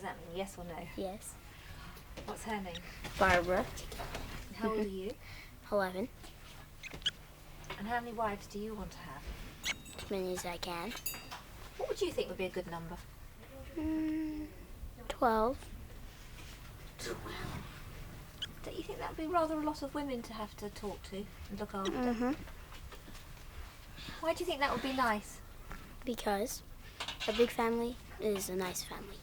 does that mean, yes or no? Yes. What's her name? Barbara. And how old are you? 11. And how many wives do you want to have? As many as I can. What would you think would be a good number? 12. 12. Don't you think that would be rather a lot of women to have to talk to and look after? Mm-hmm. Why do you think that would be nice? Because a big family is a nice family.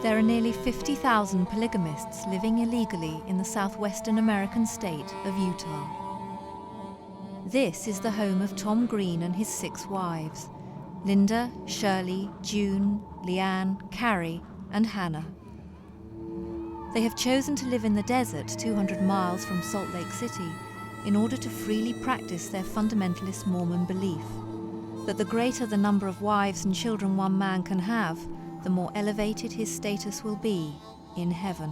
There are nearly 50,000 polygamists living illegally in the southwestern American state of Utah. This is the home of Tom Green and his 6 wives, Linda, Shirley, June, Leanne, Carrie, and Hannah. They have chosen to live in the desert 200 miles from Salt Lake City in order to freely practice their fundamentalist Mormon belief that the greater the number of wives and children one man can have, the more elevated his status will be in heaven.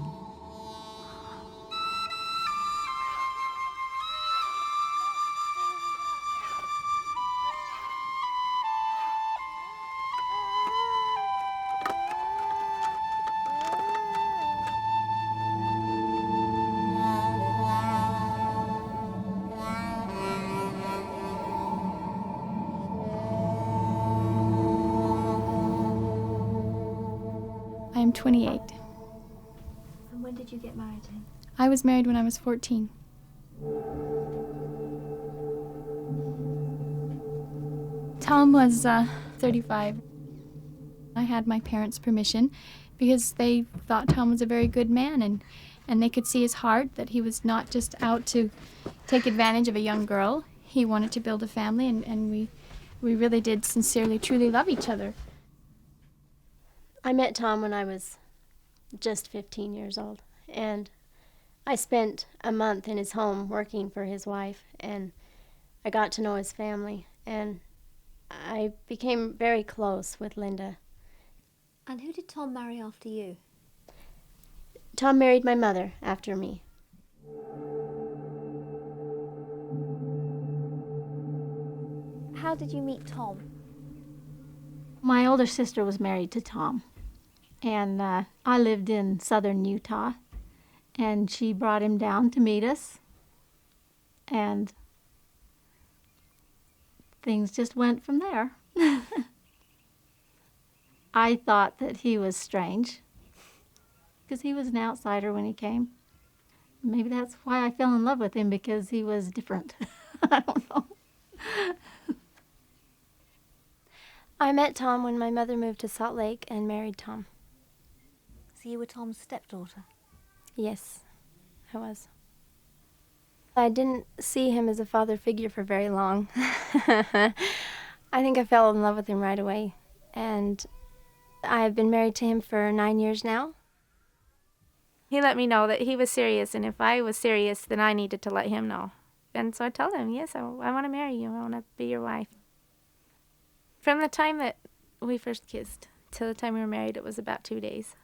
I'm 28. And when did you get married to him? I was married when I was 14. Tom was 35. I had my parents' permission because they thought Tom was a very good man, and they could see his heart, that he was not just out to take advantage of a young girl. He wanted to build a family, and we really did sincerely, truly love each other. I met Tom when I was just 15 years old, and I spent a month in his home working for his wife, and I got to know his family, and I became very close with Linda. And who did Tom marry after you? Tom married my mother after me. How did you meet Tom? My older sister was married to Tom, and I lived in southern Utah, and she brought him down to meet us, and things just went from there. I thought that he was strange, because he was an outsider when he came. Maybe that's why I fell in love with him, because he was different. I don't know. I met Tom when my mother moved to Salt Lake and married Tom. So you were Tom's stepdaughter? Yes, I was. I didn't see him as a father figure for very long. I think I fell in love with him right away, and I have been married to him for 9 years now. He let me know that he was serious, and if I was serious, then I needed to let him know. And so I told him, yes, I want to marry you. I want to be your wife. From the time that we first kissed till the time we were married, it was about 2 days.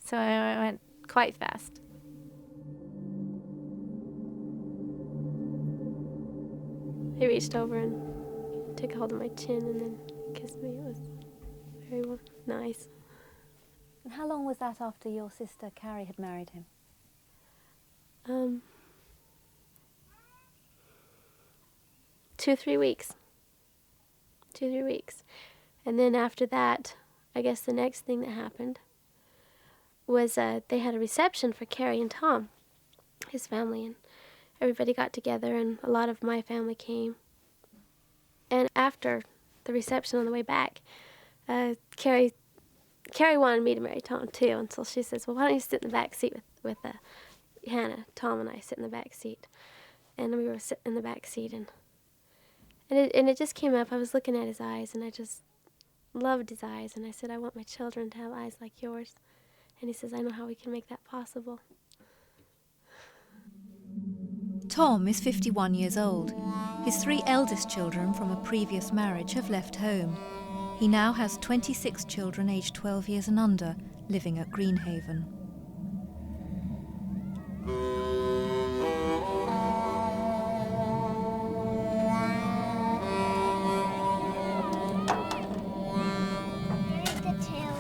So it went quite fast. He reached over and took a hold of my chin and then kissed me. It was very nice. And how long was that after your sister Carrie had married him? 2 or 3 weeks. 2 or 3 weeks. And then after that, I guess the next thing that happened was they had a reception for Carrie and Tom, his family, and everybody got together, and a lot of my family came. And after the reception on the way back, Carrie wanted me to marry Tom too, and so she says, well, why don't you sit in the back seat with Hannah? Tom and I sit in the back seat. And we were sitting in the back seat, and it just came up. I was looking at his eyes, and I just loved his eyes, and I said, I want my children to have eyes like yours. And he says, I know how we can make that possible. Tom is 51 years old. His 3 eldest children from a previous marriage have left home. He now has 26 children aged 12 years and under living at Greenhaven. Here's the tail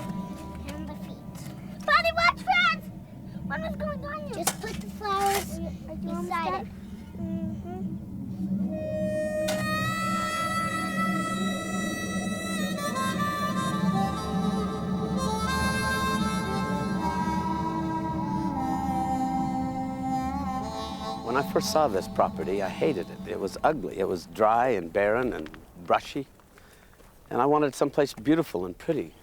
and the feet. Buddy, watch, friends! What is going on here? Just put the flowers beside it. When I first saw this property, I hated it. It was ugly. It was dry and barren and brushy. And I wanted someplace beautiful and pretty.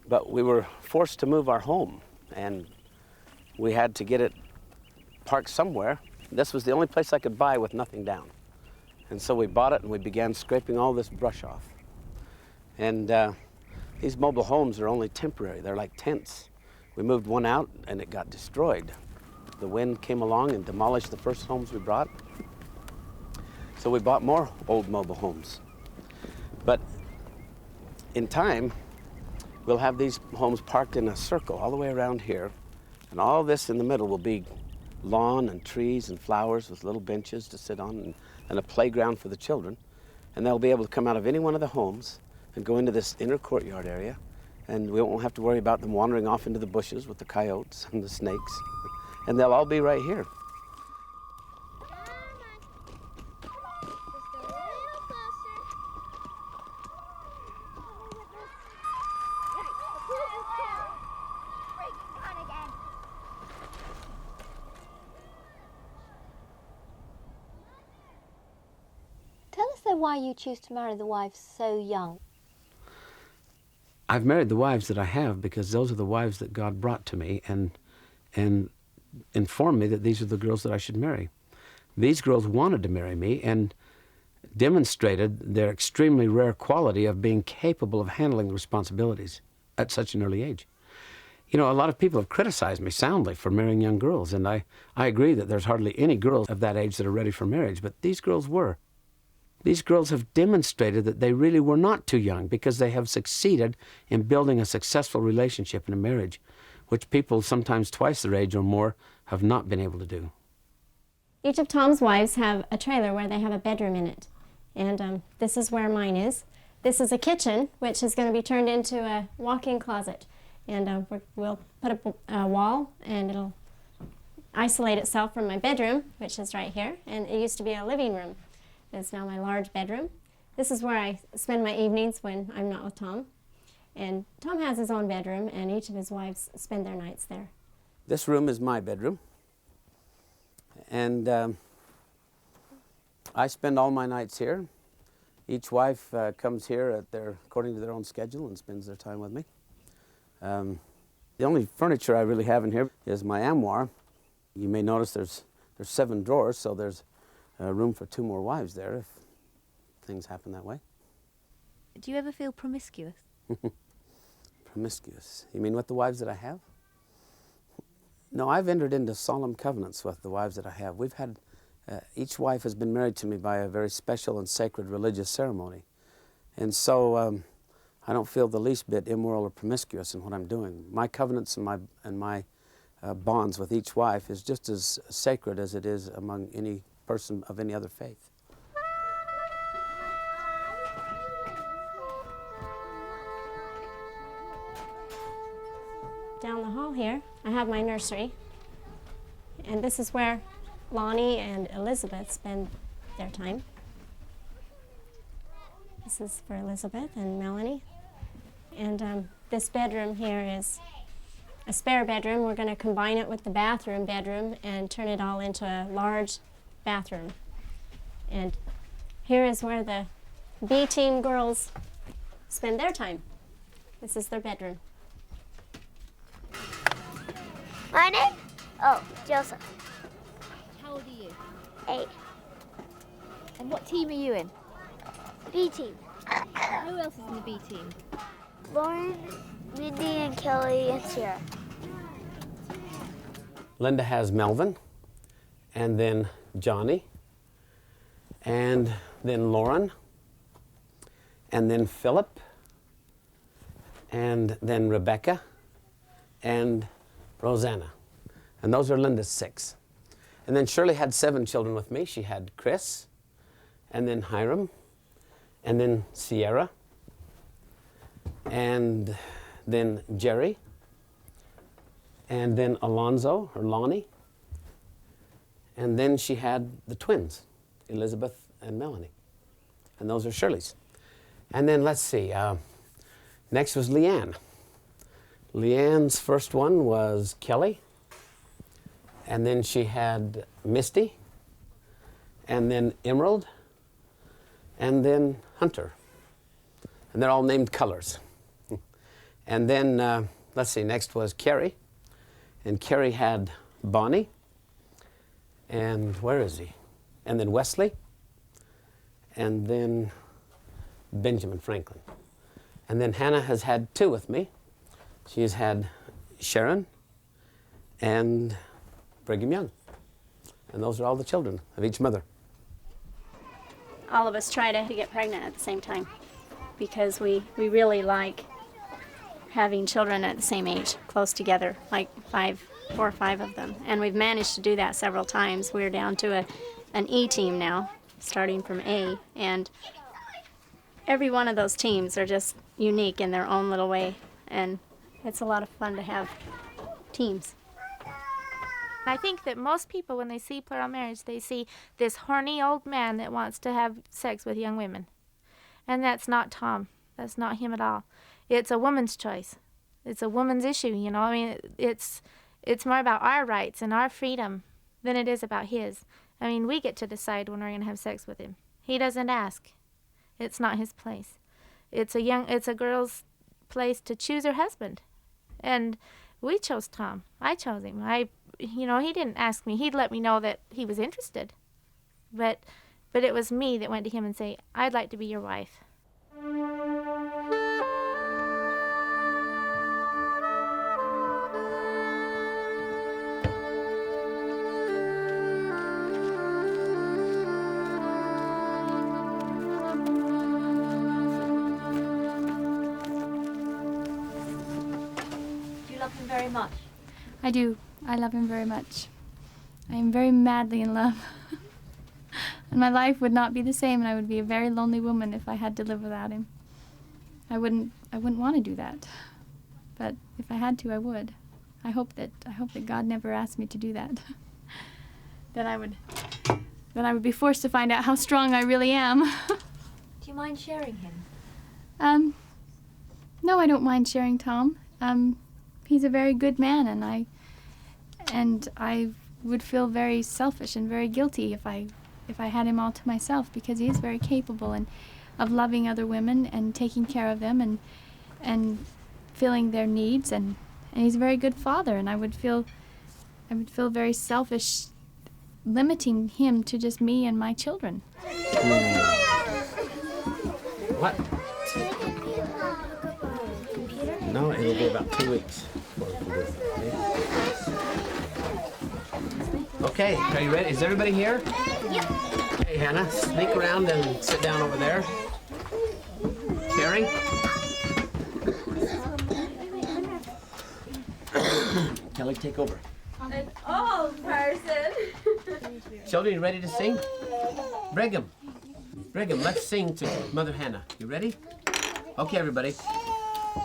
But we were forced to move our home, and we had to get it parked somewhere. This was the only place I could buy with nothing down. And so we bought it, and we began scraping all this brush off. And these mobile homes are only temporary. They're like tents. We moved one out, and it got destroyed. The wind came along and demolished the first homes we brought. So we bought more old mobile homes. But in time, we'll have these homes parked in a circle all the way around here. And all this in the middle will be lawn and trees and flowers with little benches to sit on and a playground for the children. And they'll be able to come out of any one of the homes and go into this inner courtyard area. And we won't have to worry about them wandering off into the bushes with the coyotes and the snakes. And they'll all be right here. Tell us though why you choose to marry the wives so young. I've married the wives that I have because those are the wives that God brought to me and informed me that these are the girls that I should marry. These girls wanted to marry me and demonstrated their extremely rare quality of being capable of handling the responsibilities at such an early age. You know, a lot of people have criticized me soundly for marrying young girls, and I agree that there's hardly any girls of that age that are ready for marriage, but these girls were. These girls have demonstrated that they really were not too young because they have succeeded in building a successful relationship in a marriage, which people sometimes twice their age or more have not been able to do. Each of Tom's wives have a trailer where they have a bedroom in it. And this is where mine is. This is a kitchen, which is going to be turned into a walk-in closet. And we'll put up a wall, and it'll isolate itself from my bedroom, which is right here. And it used to be a living room. It's now my large bedroom. This is where I spend my evenings when I'm not with Tom. And Tom has his own bedroom, and each of his wives spend their nights there. This room is my bedroom. And I spend all my nights here. Each wife comes here according to their own schedule and spends their time with me. The only furniture I really have in here is my armoire. You may notice there's 7 drawers, so there's room for 2 more wives there if things happen that way. Do you ever feel promiscuous? Promiscuous? You mean with the wives that I have? No, I've entered into solemn covenants with the wives that I have. We've had, each wife has been married to me by a very special and sacred religious ceremony. And so I don't feel the least bit immoral or promiscuous in what I'm doing. My covenants and my bonds with each wife is just as sacred as it is among any person of any other faith. Down the hall here, I have my nursery. And this is where Lonnie and Elizabeth spend their time. This is for Elizabeth and Melanie. And this bedroom here is a spare bedroom. We're going to combine it with the bathroom bedroom and turn it all into a large bathroom. And here is where the B-team girls spend their time. This is their bedroom. My name? Oh, Joseph. How old are you? 8. And what team are you in? B team. Who else is in the B team? Lauren, Mindy, and Kelly, and Sarah. Linda has Melvin, and then Johnny, and then Lauren, and then Philip, and then Rebecca, and Rosanna. And those are Linda's 6. And then Shirley had 7 children with me. She had Chris, and then Hiram, and then Sierra, and then Jerry, and then Alonzo, or Lonnie, and then she had the twins, Elizabeth and Melanie. And those are Shirley's. And then let's see, next was Leanne. Leanne's first one was Kelly, and then she had Misty, and then Emerald, and then Hunter. And they're all named colors. And then, let's see, next was Carrie. And Carrie had Bonnie. And where is he? And then Wesley. And then Benjamin Franklin. And then Hannah has had 2 with me. She's had Sharon and Brigham Young. And those are all the children of each mother. All of us try to get pregnant at the same time because we really like having children at the same age, close together, like 4 or 5 of them. And we've managed to do that several times. We're down to an E team now, starting from A, and every one of those teams are just unique in their own little way, and it's a lot of fun to have teams. I think that most people, when they see plural marriage, they see this horny old man that wants to have sex with young women. And that's not Tom. That's not him at all. It's a woman's choice. It's a woman's issue, you know. I mean, it's more about our rights and our freedom than it is about his. I mean, we get to decide when we're going to have sex with him. He doesn't ask. It's not his place. It's a girl's place to choose her husband. And we chose Tom. I chose him. He didn't ask me. He'd let me know that he was interested. But it was me that went to him and say, I'd like to be your wife. Do you love him very much? I do. I love him very much. I am very madly in love. And my life would not be the same, and I would be a very lonely woman if I had to live without him. I wouldn't want to do that. But if I had to, I would. I hope that God never asked me to do that. Then I would be forced to find out how strong I really am. Do you mind sharing him? No, I don't mind sharing Tom. He's a very good man, and I would feel very selfish and very guilty if I had him all to myself, because he is very capable of loving other women and taking care of them and filling their needs, and he's a very good father, and I would feel very selfish limiting him to just me and my children. What? No, it'll be about 2 weeks. Okay, are you ready? Is everybody here? Yep. Hey, Hannah, sneak around and sit down over there. Carrie? Kelly, take over. An old person. Children, you ready to sing? Brigham, let's sing to Mother Hannah. You ready? Okay, everybody.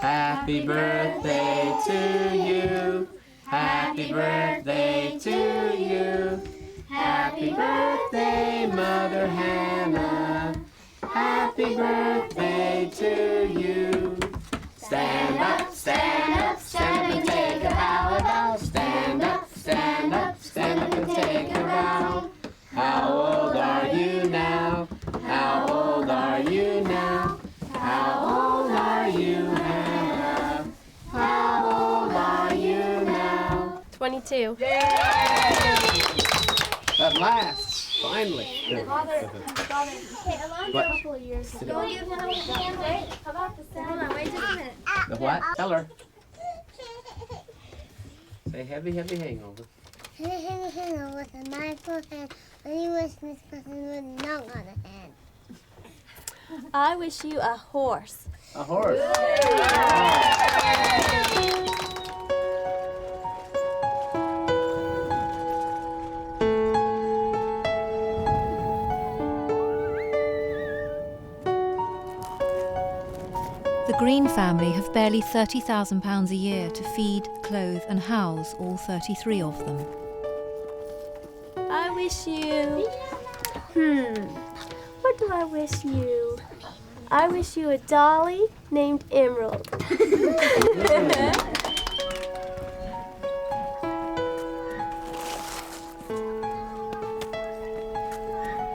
Happy birthday to you. Happy birthday to you. Happy birthday, Mother Hannah. Happy birthday to you. Stand up, stand up, stand up and take a bow. Stand up, stand up, stand up and take a bow. How old are you now? How old are you now? How old are you, Hannah? How old are you now? 22. Yay! At last, finally. Father, Hey, Alonzo, What? a couple of years ago. how about the sound? Hold on, wait just a minute. The what? Tell her. Say heavy, heavy hangover. with a mindful hand. Only wish this person would knock on a hand. I wish you a horse. A horse. The Green family have barely £30,000 a year to feed, clothe and house all 33 of them. I wish you... What do I wish you? I wish you a dolly named Emerald.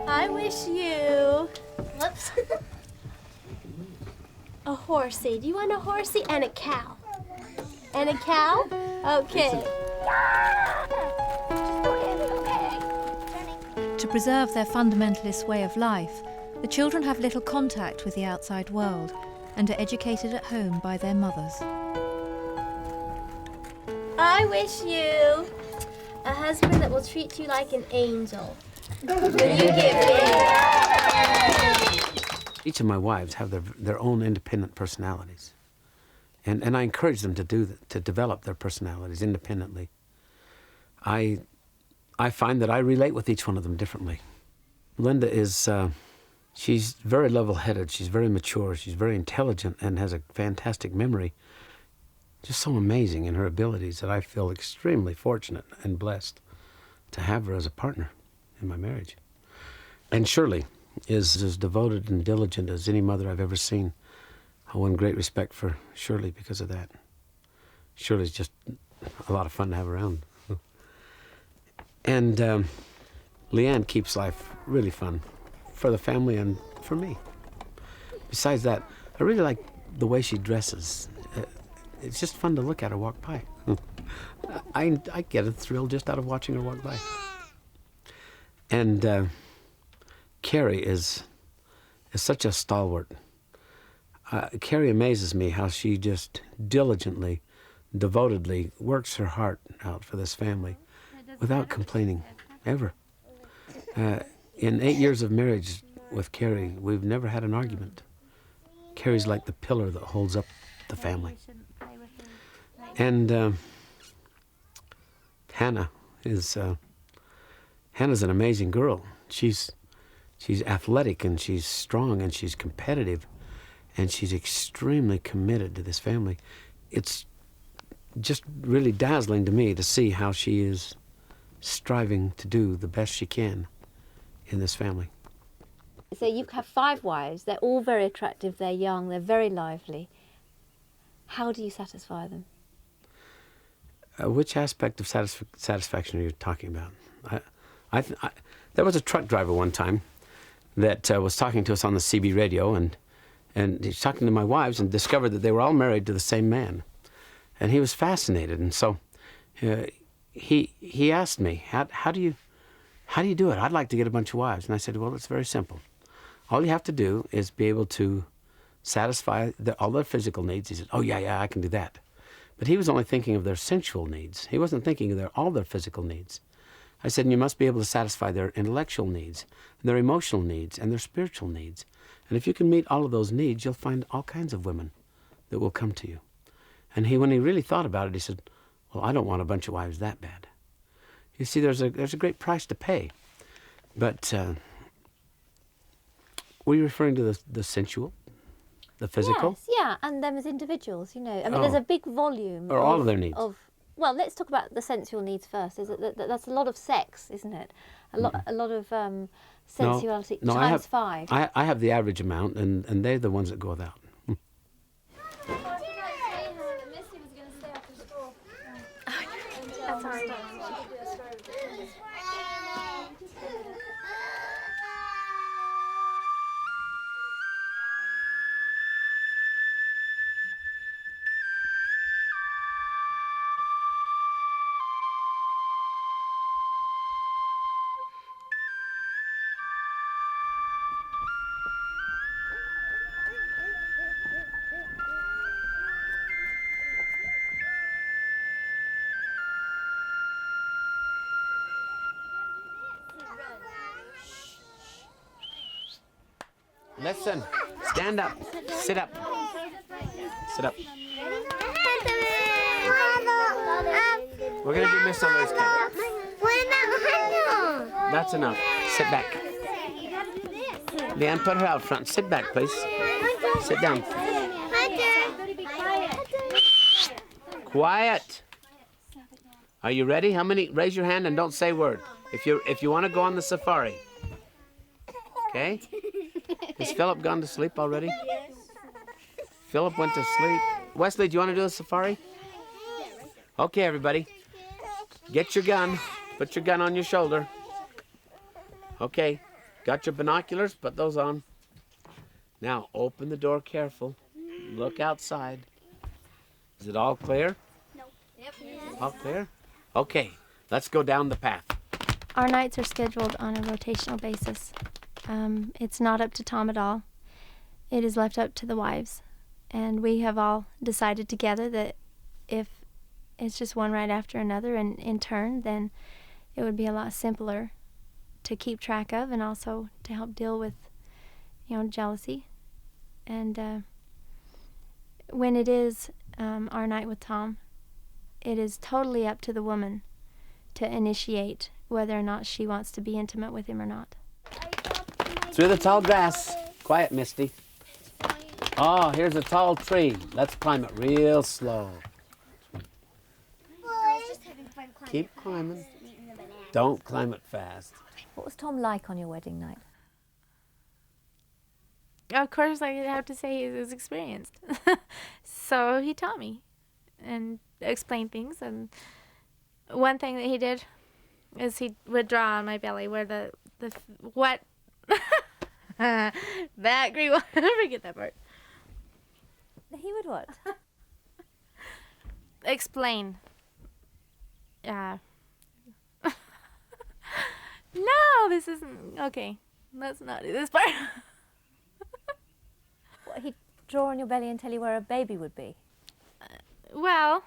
I wish you... Whoops. A horsey. Do you want a horsey? And a cow. And a cow? Okay. To preserve their fundamentalist way of life, the children have little contact with the outside world and are educated at home by their mothers. I wish you a husband that will treat you like an angel. Will you give me? Each of my wives have their own independent personalities. And I encourage them to develop their personalities independently. I find that I relate with each one of them differently. Linda is, she's very level-headed, she's very mature, she's very intelligent and has a fantastic memory. Just so amazing in her abilities that I feel extremely fortunate and blessed to have her as a partner in my marriage. And Shirley is as devoted and diligent as any mother I've ever seen. I won great respect for Shirley because of that. Shirley's just a lot of fun to have around. And Leanne keeps life really fun for the family and for me. Besides that, I really like the way she dresses. It's just fun to look at her walk by. I get a thrill just out of watching her walk by. And Carrie is such a stalwart. Carrie amazes me how she just diligently, devotedly works her heart out for this family without complaining, ever. In 8 years of marriage with Carrie, we've never had an argument. Carrie's like the pillar that holds up the family. And Hannah's an amazing girl. She's athletic and she's strong and she's competitive and she's extremely committed to this family. It's just really dazzling to me to see how she is striving to do the best she can in this family. So you have 5 wives, they're all very attractive, they're young, they're very lively. How do you satisfy them? Which aspect of satisfaction are you talking about? There was a truck driver one time that was talking to us on the CB radio, and he's talking to my wives and discovered that they were all married to the same man. And he was fascinated, and so he asked me, how do you do it? I'd like to get a bunch of wives. And I said, well, it's very simple. All you have to do is be able to satisfy all their physical needs. He said, oh, yeah, I can do that. But he was only thinking of their sensual needs. He wasn't thinking of all their physical needs. I said, and you must be able to satisfy their intellectual needs, their emotional needs, and their spiritual needs. And if you can meet all of those needs, you'll find all kinds of women that will come to you. And when he really thought about it, he said, well, I don't want a bunch of wives that bad. You see, there's a great price to pay. But were you referring to the sensual, the physical? Yes, yeah, and them as individuals, you know. I mean, there's a big volume. Or all of their needs. Well, let's talk about the sensual needs first. That's a lot of sex, isn't it? A lot of sensuality times 5. I have the average amount, and they're the ones that go without. That's all right. Listen. Stand up. Sit up. Sit up. We're going to do Miss O'Leary's count. That's enough. Sit back. Leanne, put her out front. Sit back, please. Sit down. Quiet. Are you ready? How many? Raise your hand and don't say a word. If you want to go on the safari. Okay? Has Philip gone to sleep already? Yes. Philip went to sleep. Wesley, do you want to do the safari? Okay, everybody. Get your gun. Put your gun on your shoulder. Okay. Got your binoculars? Put those on. Now, open the door careful. Look outside. Is it all clear? No. Yep. All clear? Okay. Let's go down the path. Our nights are scheduled on a rotational basis. It's not up to Tom at all. It is left up to the wives. And we have all decided together that if it's just one right after another and in turn, then it would be a lot simpler to keep track of and also to help deal with, jealousy. And when it is our night with Tom, it is totally up to the woman to initiate whether or not she wants to be intimate with him or not. Through the tall grass. Quiet, Misty. Oh, here's a tall tree. Let's climb it real slow. Keep climbing. Don't climb it fast. What was Tom like on your wedding night? Of course, I have to say he was experienced. So he taught me and explained things. And one thing that he did is he would draw on my belly where the what that green one. Forget that part. He would what? Explain. No, this isn't okay. Let's not do this part. What, he'd draw on your belly and tell you where a baby would be? Well,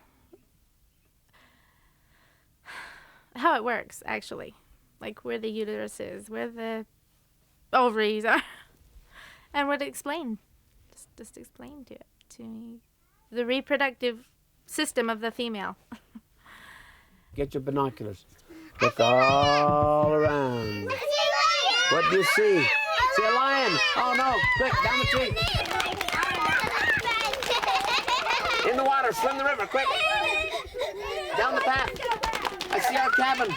how it works, actually. Like where the uterus is, where the ovaries are. And would explain. Just explain to me the reproductive system of the female. Get your binoculars. Look all around. What do you see? See a lion. Oh no, quick, down the tree. In the water, swim the river, quick. Down the path. I see our cabin.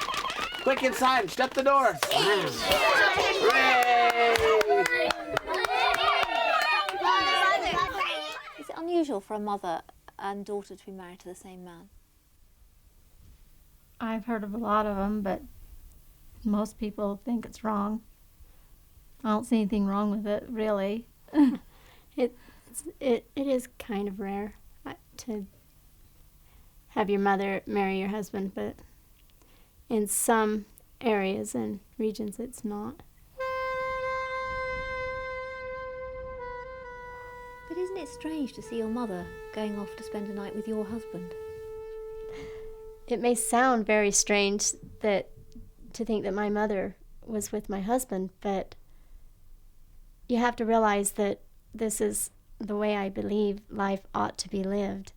Quick inside, shut the door. Hooray! Is it unusual for a mother and daughter to be married to the same man? I've heard of a lot of them, but most people think it's wrong. I don't see anything wrong with it, really. It is kind of rare to have your mother marry your husband, but in some areas and regions it's not. But isn't it strange to see your mother going off to spend a night with your husband? It may sound very strange to think that my mother was with my husband, but you have to realize that this is the way I believe life ought to be lived.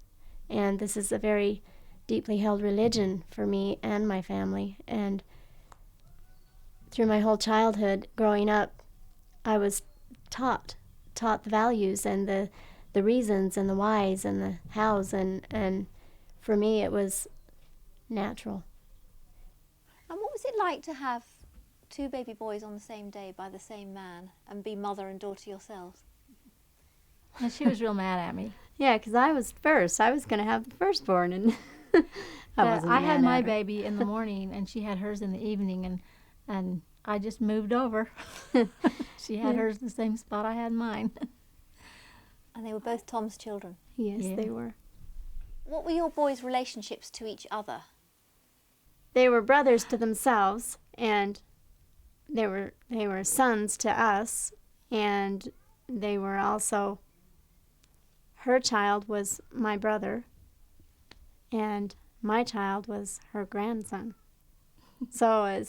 And this is a very deeply held religion for me and my family. And through my whole childhood growing up, I was taught the values and the reasons and the whys and the hows. And for me, it was natural. And what was it like to have two baby boys on the same day by the same man and be mother and daughter yourselves? And she was real mad at me. Yeah, because I was first. I was going to have the firstborn, and I had my baby in the morning, and she had hers in the evening, and I just moved over. She had hers the same spot I had mine. And they were both Tom's children? Yes, Yeah. they were. What were your boys' relationships to each other? They were brothers to themselves, and they were sons to us, and they were also, her child was my brother, and my child was her grandson. So I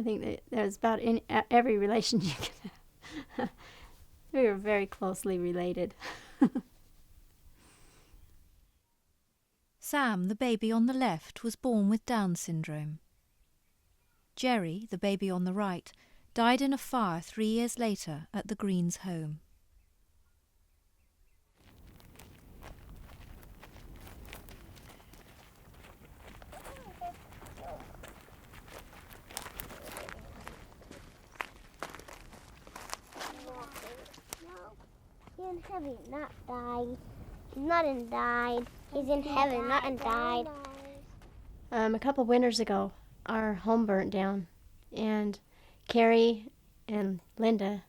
think that there's about every relation you can have. We were very closely related. Sam, the baby on the left, was born with Down syndrome. Jerry, the baby on the right, died in a fire 3 years later at the Greens' home. He's in heaven, not died. He's not in died. He's in heaven, not in died. A couple winters ago, our home burnt down, and Carrie and Linda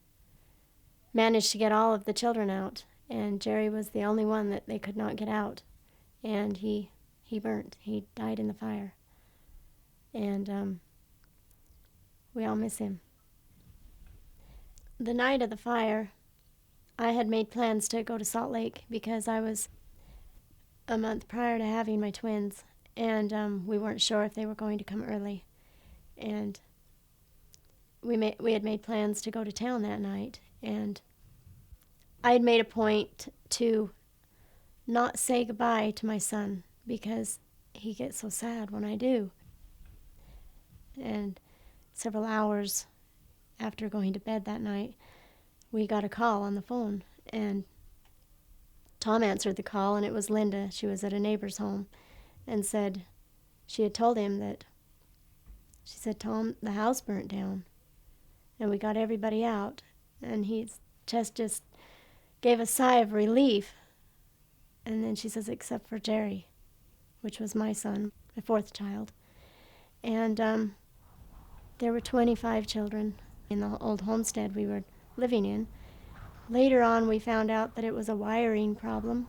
managed to get all of the children out, and Jerry was the only one that they could not get out, and he burnt. He died in the fire, and we all miss him. The night of the fire, I had made plans to go to Salt Lake because I was a month prior to having my twins, and we weren't sure if they were going to come early. And we had made plans to go to town that night, and I had made a point to not say goodbye to my son because he gets so sad when I do. And several hours after going to bed that night, we got a call on the phone, and Tom answered the call, and it was Linda. She was at a neighbor's home, and said she had told him that, she said, "Tom, the house burnt down, and we got everybody out." And his chest just gave a sigh of relief. And then she says, "Except for Jerry," which was my son, my fourth child. And there were 25 children in the old homestead we were living in. Later on, we found out that it was a wiring problem.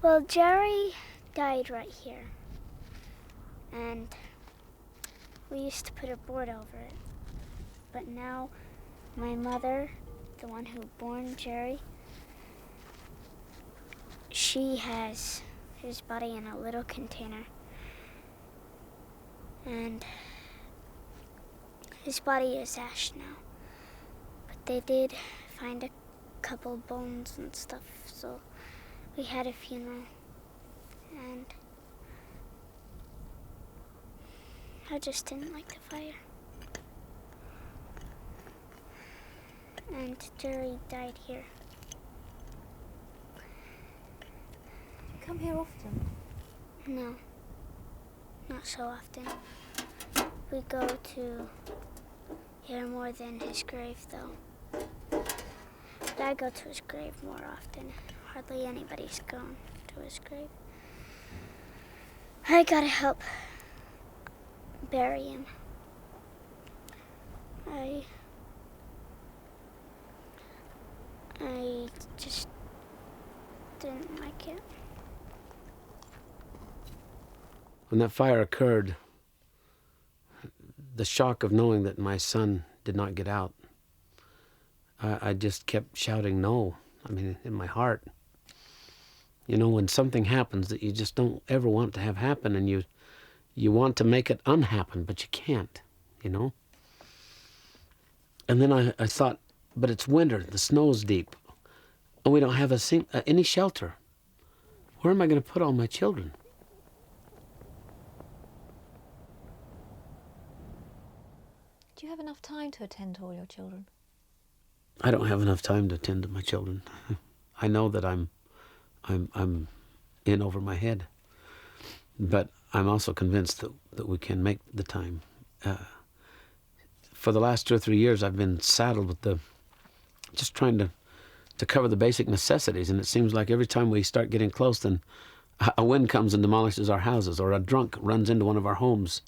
Well, Jerry died right here, and we used to put a board over it. But now my mother, the one who born Jerry, she has his body in a little container, and his body is ash now. But they did find a couple bones and stuff, so we had a funeral, and I just didn't like the fire. And Jerry died here. You come here often? No, not so often. We go to here more than his grave, though. But I go to his grave more often. Hardly anybody's gone to his grave. I gotta help bury him. I just didn't like it. When that fire occurred, the shock of knowing that my son did not get out, I just kept shouting no. I mean, in my heart. You know, when something happens that you just don't ever want to have happen, and you want to make it unhappen, but you can't, you know? And then I thought, but it's winter, the snow's deep, and we don't have any shelter. Where am I going to put all my children? Do you have enough time to attend to all your children? I don't have enough time to attend to my children. I know that I'm in over my head, but I'm also convinced that we can make the time. For the last 2 or 3 years, I've been saddled with just trying to cover the basic necessities, and it seems like every time we start getting close, then a wind comes and demolishes our houses, or a drunk runs into one of our homes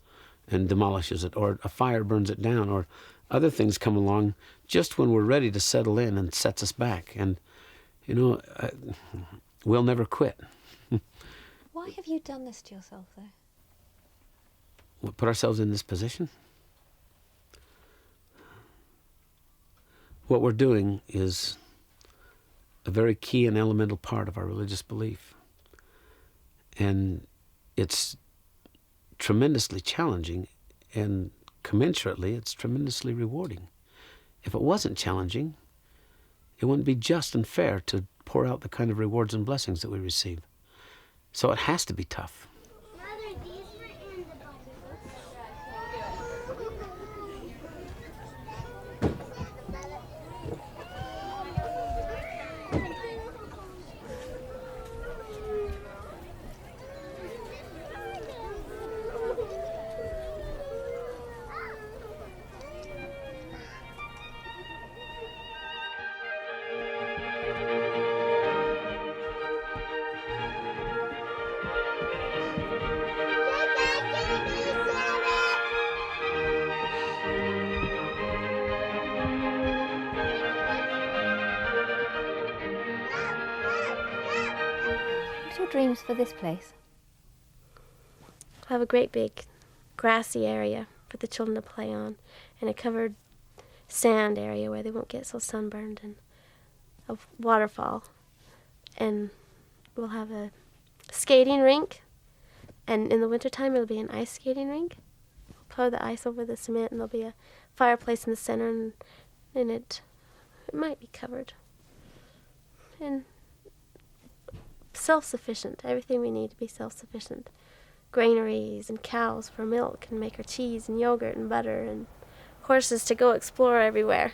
and demolishes it, or a fire burns it down, or other things come along just when we're ready to settle in and sets us back. And, you know, we'll never quit. Why have you done this to yourself, though? We put ourselves in this position. What we're doing is a very key and elemental part of our religious belief. And it's tremendously challenging, and commensurately, it's tremendously rewarding. If it wasn't challenging, it wouldn't be just and fair to pour out the kind of rewards and blessings that we receive. So it has to be tough. Mother, these were in the Bible. What's your dreams for this place? We'll have a great big grassy area for the children to play on, and a covered sand area where they won't get so sunburned, and a waterfall. And we'll have a skating rink, and in the wintertime it'll be an ice skating rink. We'll pour the ice over the cement, and there'll be a fireplace in the center, and it might be covered. And self-sufficient, everything we need to be self-sufficient. Granaries and cows for milk, and make our cheese and yogurt and butter, and horses to go explore everywhere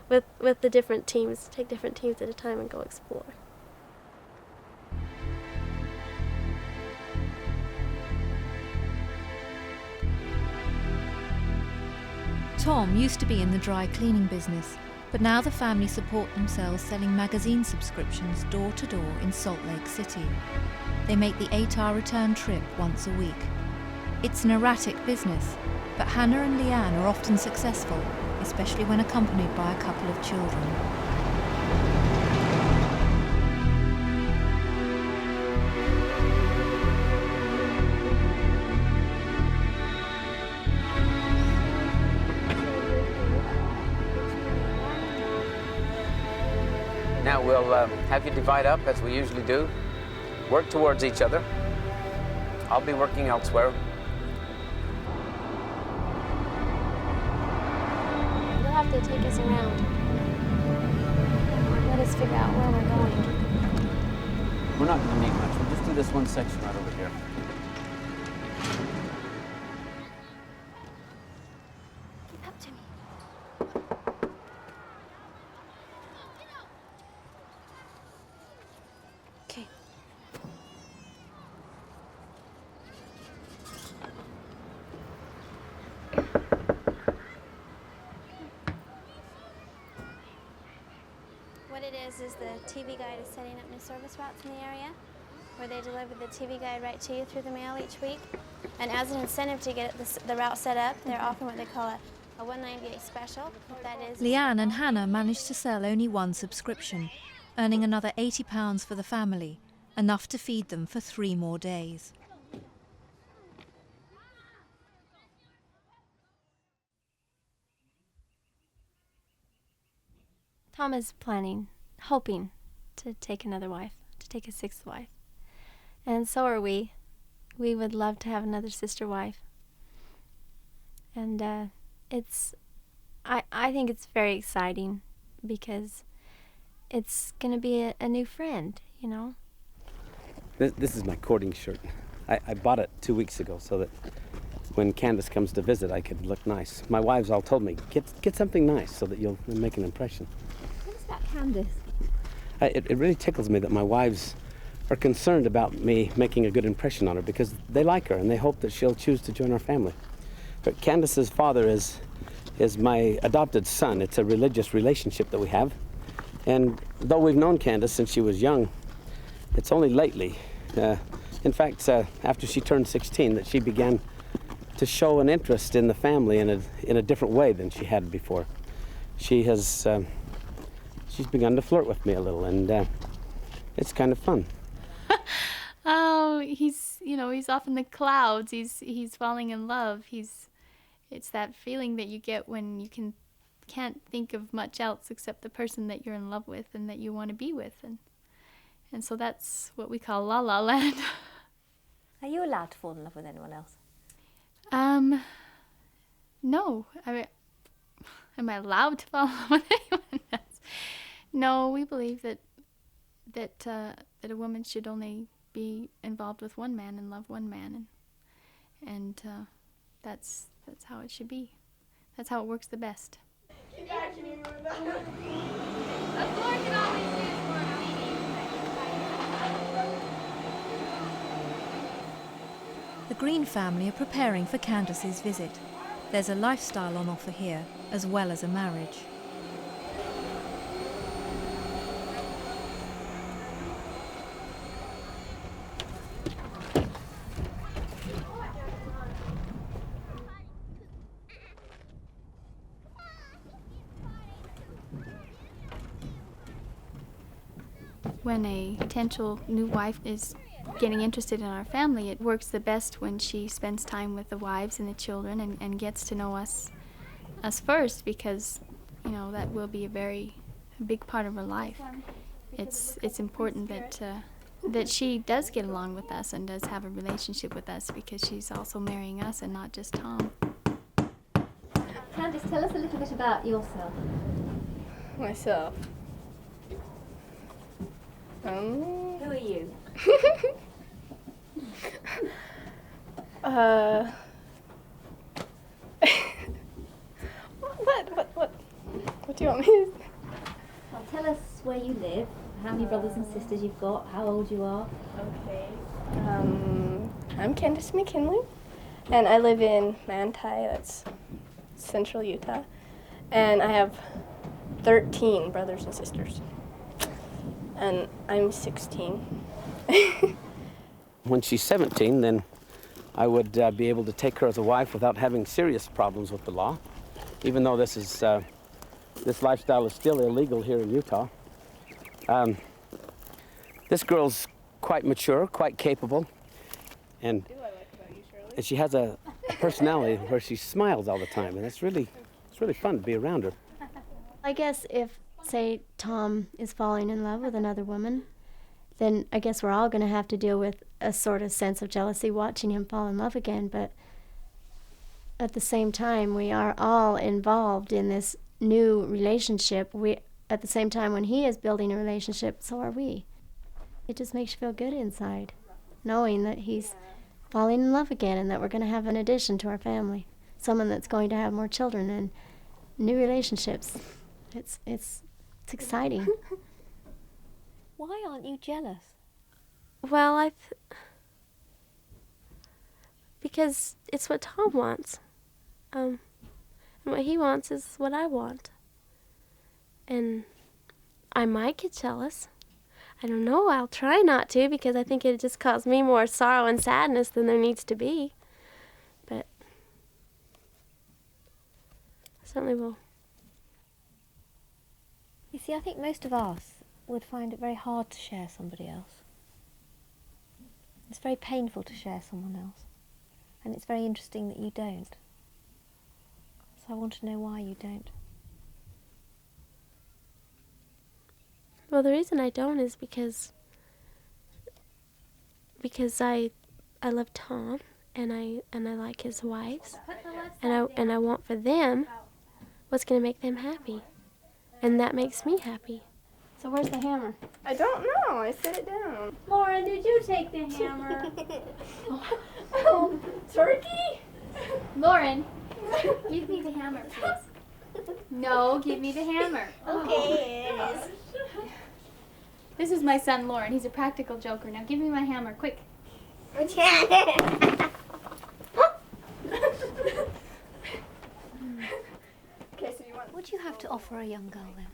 with the different teams, take different teams at a time and go explore. Tom used to be in the dry cleaning business, but now the family support themselves selling magazine subscriptions door to door in Salt Lake City. They make the 8-hour return trip once a week. It's an erratic business, but Hannah and Leanne are often successful, especially when accompanied by a couple of children. Now we'll have you divide up as we usually do. Work towards each other. I'll be working elsewhere. You'll have to take us around. Let us figure out where we're going. We're not going to need much. We'll just do this one section right over here. Keep up to me. Okay. What it is the TV guide is setting up new service routes in the area, where they deliver the TV guide right to you through the mail each week. And as an incentive to get the route set up, they're offering what they call a $198 special. That is. Leanne and Hannah managed to sell only one subscription, earning another £80 for the family, enough to feed them for 3 more days. Tom is planning, hoping to take another wife, to take a 6th wife. And so are we. We would love to have another sister wife. And I think it's very exciting because it's going to be a new friend, you know. This is my courting shirt. I bought it 2 weeks ago so that when Candace comes to visit, I could look nice. My wives all told me, get something nice so that you'll make an impression. What is that, Candace? It really tickles me that my wives are concerned about me making a good impression on her because they like her and they hope that she'll choose to join our family. But Candace's father is my adopted son. It's a religious relationship that we have. And though we've known Candace since she was young, it's only lately, in fact, after she turned 16, that she began to show an interest in the family in a different way than she had before. She's begun to flirt with me a little, and it's kind of fun. Oh, now he's, you know, he's off in the clouds. He's falling in love. It's that feeling that you get when you can't think of much else except the person that you're in love with and that you want to be with, and so that's what we call La La Land. Are you allowed to fall in love with anyone else? No. I mean, am I allowed to fall in love with anyone else? No, we believe that a woman should only be involved with one man and love one man, and that's how it should be. That's how it works the best. The Green family are preparing for Candace's visit. There's a lifestyle on offer here, as well as a marriage. When a potential new wife is getting interested in our family, it works the best when she spends time with the wives and the children and gets to know us first, because, you know, that will be a big part of her life. It's important that she does get along with us and does have a relationship with us, because she's also marrying us and not just Tom. Candace, tell us a little bit about yourself. Myself. Who are you? What do you want me to say? Well, tell us where you live, how many brothers and sisters you've got, how old you are. Okay. I'm Candace McKinley, and I live in Manti, that's central Utah, and I have 13 brothers and sisters, and I'm 16. When she's 17, then I would be able to take her as a wife without having serious problems with the law, even though this lifestyle is still illegal here in Utah. This girl's quite mature, quite capable, and she has a personality where she smiles all the time, and it's really fun to be around her. I guess if, say, Tom is falling in love with another woman, then I guess we're all going to have to deal with a sort of sense of jealousy watching him fall in love again. But at the same time, we are all involved in this new relationship. At the same time, when he is building a relationship, so are we. It just makes you feel good inside, knowing that he's falling in love again and that we're going to have an addition to our family, someone that's going to have more children and new relationships. It's exciting. Why aren't you jealous? Well, because it's what Tom wants. And what he wants is what I want. And I might get jealous. I don't know, I'll try not to, because I think it just caused me more sorrow and sadness than there needs to be. But I certainly will. You see, I think most of us would find it very hard to share somebody else. It's very painful to share someone else. And it's very interesting that you don't. So I want to know why you don't. Well, the reason I don't is because I love Tom, and I like his wives, and I want for them what's going to make them happy, and that makes me happy. So where's the hammer? I don't know. I set it down. Lauren, did you take the hammer? Oh, turkey? Lauren, give me the hammer, please. No, give me the hammer. Okay, it is. This is my son, Lauren. He's a practical joker. Now give me my hammer, quick. What do you have to offer a young girl then?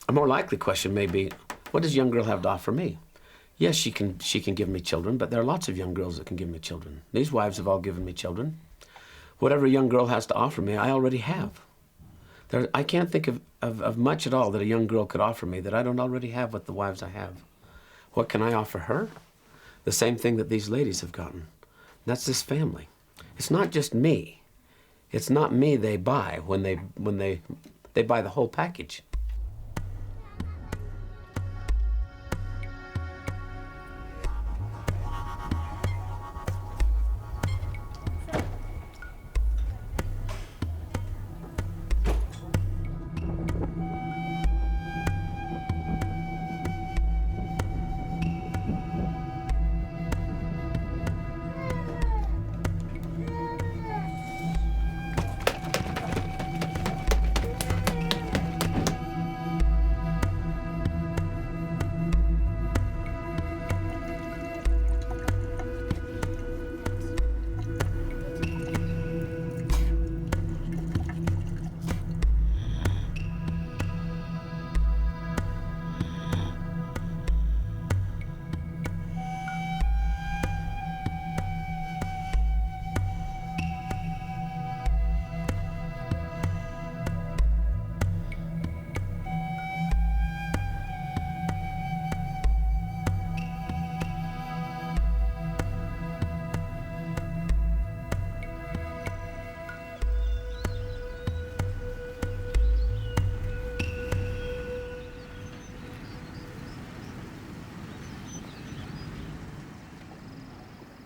A more likely question may be, what does a young girl have to offer me? Yes, she can give me children, but there are lots of young girls that can give me children. These wives have all given me children. Whatever a young girl has to offer me, I already have. I can't think of much at all that a young girl could offer me that I don't already have with the wives I have. What can I offer her? the same thing that these ladies have gotten. That's this family. It's not just me. It's not me they buy when they buy the whole package.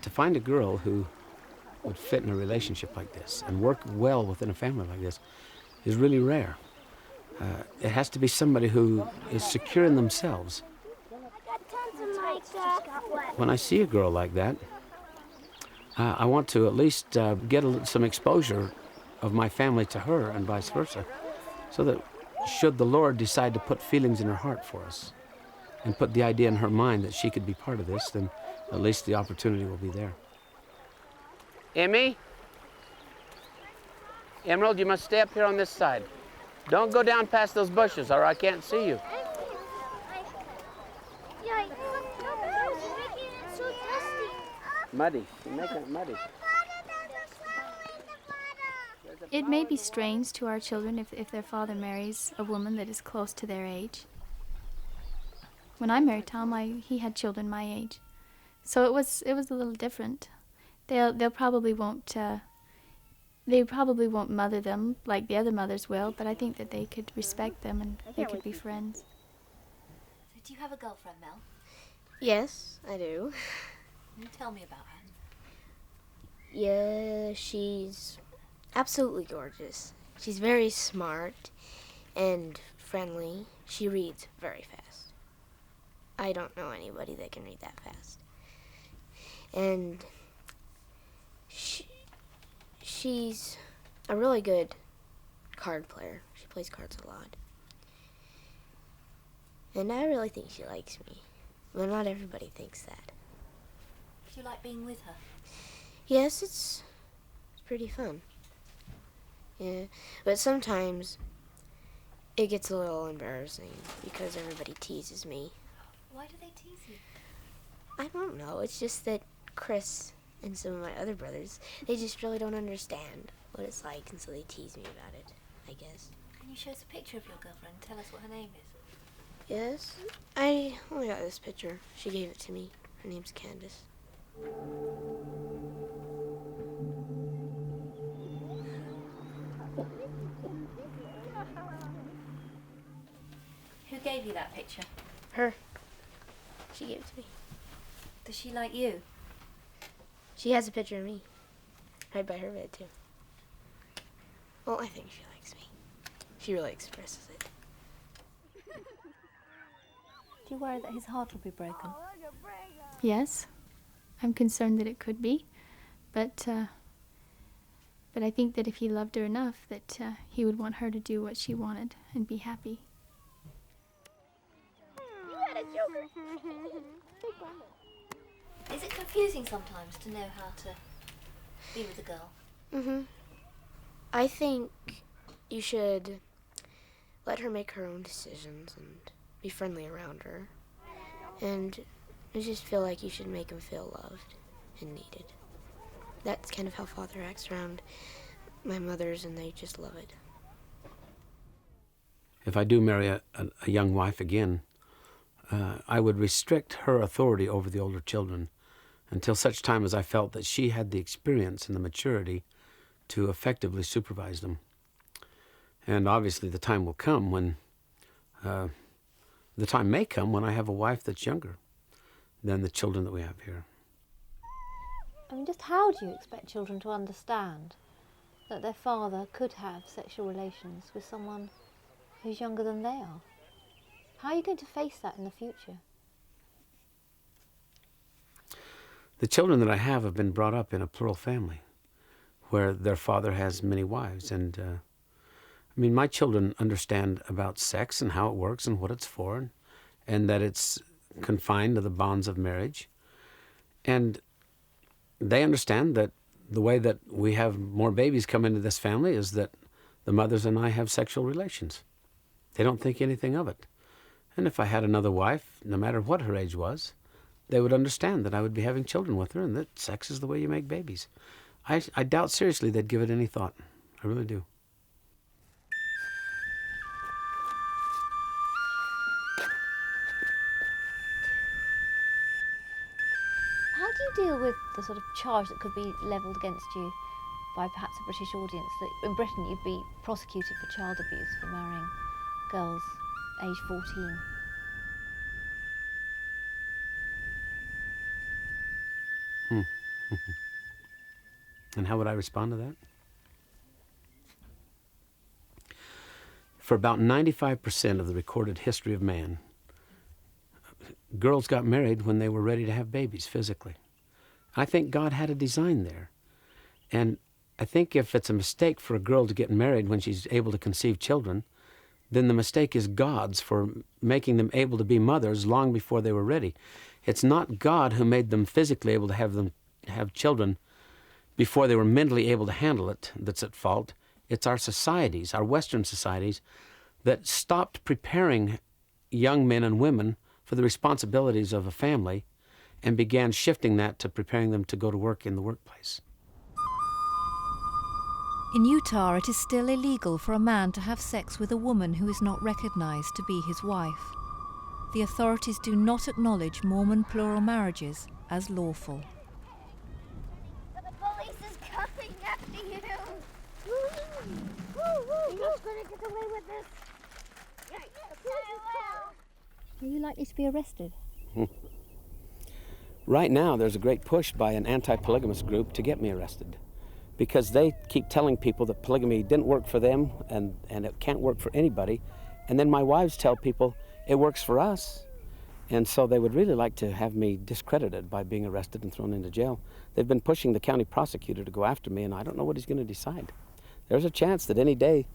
To find a girl who would fit in a relationship like this and work well within a family like this is really rare. It has to be somebody who is secure in themselves. When I see a girl like that, I want to at least get some exposure of my family to her and vice versa, so that should the Lord decide to put feelings in her heart for us and put the idea in her mind that she could be part of this, then at least the opportunity will be there. Emmy? Emerald, you must stay up here on this side. Don't go down past those bushes or I can't see you. Muddy. You're making it muddy. It may be strange to our children if their father marries a woman that is close to their age. When I married Tom, he had children my age, so it was a little different. They probably won't mother them like the other mothers will, but I think that they could respect them and they could be friends. So do you have a girlfriend, Mel? Yes, I do. Can you tell me about her? Yeah, she's absolutely gorgeous. She's very smart and friendly. She reads very fast. I don't know anybody that can read that fast. And she's a really good card player. She plays cards a lot. And I really think she likes me. Well, not everybody thinks that. Do you like being with her? Yes, it's pretty fun. Yeah, but sometimes it gets a little embarrassing because everybody teases me. Why do they tease you? I don't know. It's just that Chris and some of my other brothers, they just really don't understand what it's like, and so they tease me about it, I guess. Can you show us a picture of your girlfriend and tell us what her name is? Yes, I only got this picture. She gave it to me. Her name's Candace. Who gave you that picture? Her. She gave it to me. Does she like you? She has a picture of me. Right by her bed, too. Well, I think she likes me. She really expresses it. Do you worry that his heart will be broken? Yes, I'm concerned that it could be, but I think that if he loved her enough, that he would want her to do what she wanted and be happy. Is it confusing sometimes to know how to be with a girl? Mm-hmm. I think you should let her make her own decisions and be friendly around her. And I just feel like you should make him feel loved and needed. That's kind of how Father acts around my mothers, and they just love it. If I do marry a young wife again, I would restrict her authority over the older children until such time as I felt that she had the experience and the maturity to effectively supervise them. And obviously the time will come when, the time may come when I have a wife that's younger than the children that we have here. I mean, just how do you expect children to understand that their father could have sexual relations with someone who's younger than they are? How are you going to face that in the future? The children that I have been brought up in a plural family where their father has many wives. And I mean, my children understand about sex and how it works and what it's for, and that it's confined to the bonds of marriage. And they understand that the way that we have more babies come into this family is that the mothers and I have sexual relations. They don't think anything of it. And if I had another wife, no matter what her age was, they would understand that I would be having children with her and that sex is the way you make babies. I doubt seriously they'd give it any thought. I really do. How do you deal with the sort of charge that could be levelled against you by perhaps a British audience that in Britain you'd be prosecuted for child abuse for marrying girls aged 14? And how would I respond to that? For about 95% of the recorded history of man, girls got married when they were ready to have babies physically. I think God had a design there. And I think if it's a mistake for a girl to get married when she's able to conceive children, then the mistake is God's for making them able to be mothers long before they were ready. It's not God who made them physically able to have children before they were mentally able to handle it that's at fault. It's our societies, our Western societies, that stopped preparing young men and women for the responsibilities of a family and began shifting that to preparing them to go to work in the workplace. In Utah, it is still illegal for a man to have sex with a woman who is not recognized to be his wife. The authorities do not acknowledge Mormon plural marriages as lawful. The police is coming after you. You're not going to get away with this. Yes, I Are you likely to be arrested? Right now, there's a great push by an anti-polygamist group to get me arrested because they keep telling people that polygamy didn't work for them and it can't work for anybody. And then my wives tell people it works for us. And so they would really like to have me discredited by being arrested and thrown into jail. They've been pushing the county prosecutor to go after me, and I don't know what he's going to decide. There's a chance that any day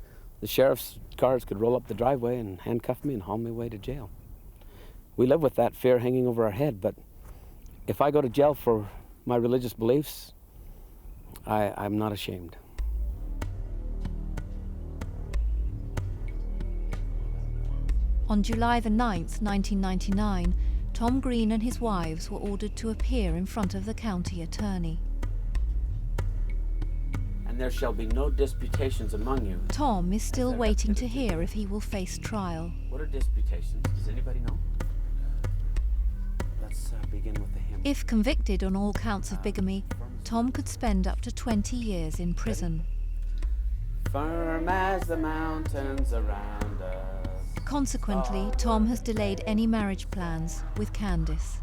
the sheriff's cars could roll up the driveway and handcuff me and haul me away to jail. We live with that fear hanging over our head, but if I go to jail for my religious beliefs, I'm not ashamed. On July the 9th, 1999, Tom Green and his wives were ordered to appear in front of the county attorney. And there shall be no disputations among you. Tom is still waiting to hear if he will face trial. What are disputations? Does anybody know? Let's begin with the hymn. If convicted on all counts of bigamy, Tom could spend up to 20 years in prison. Firm as the mountains around us. Consequently, Tom has delayed any marriage plans with Candace.